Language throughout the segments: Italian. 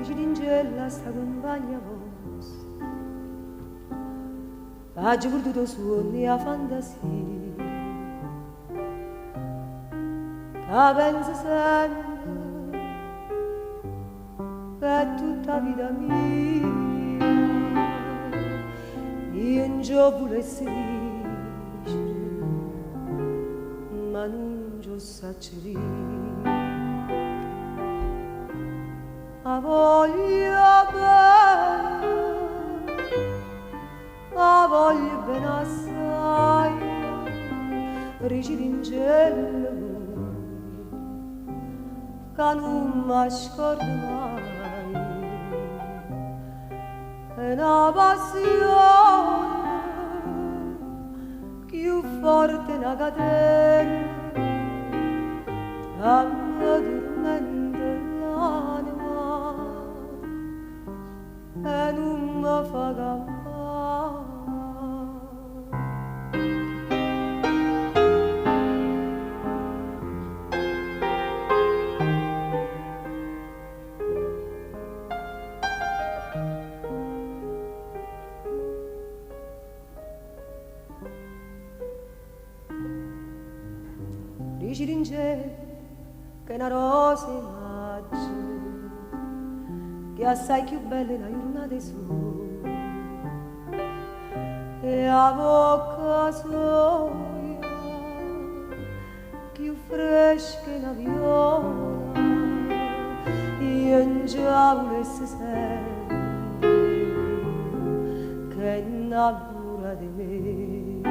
Rigidingella sta con bagna vos Aggi perduto suoni a fantasia Che pensa sempre Per tutta vita mia Io non ci volessi dicere Ma non ci saccio dire A voglia bene assai, Rigidingella che non mi scordo mai. È una passione più forte una catena che mi tormenta l'anima e non mi fa campare. Rigidingella che è una rosa in maggio che è assai più bella una giornata sola e a bocca sua più fresca una viola io non già volessi sentire che innamora di me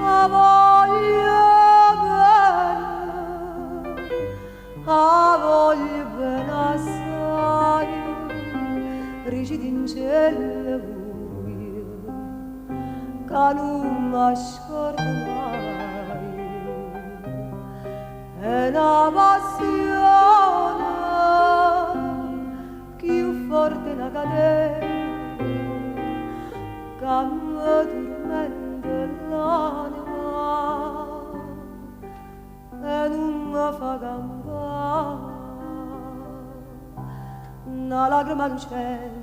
a voglia bene assai Rigidingella buia che non mi scordo mai è una passione più forte una catena che mi tormenta l'anima e non mi fa campare una lacrima lucente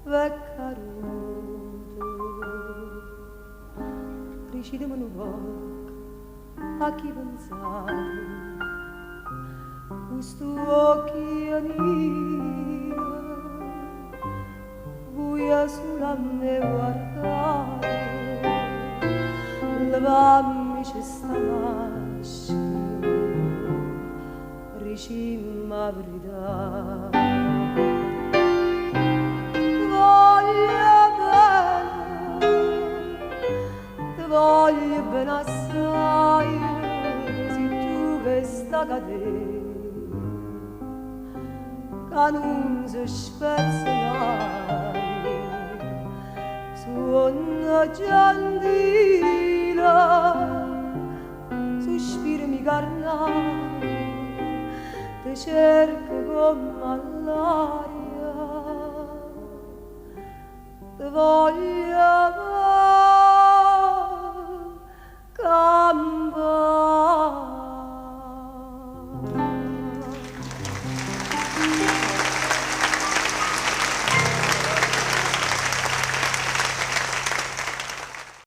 e caduto ricidimi un poco a chi pensare questo occhi neri buia sulla me guardare levammi c'è sta maschera ricimma verità ti voglio bene assai se tu che sta cadendo che non si spezza mai suona già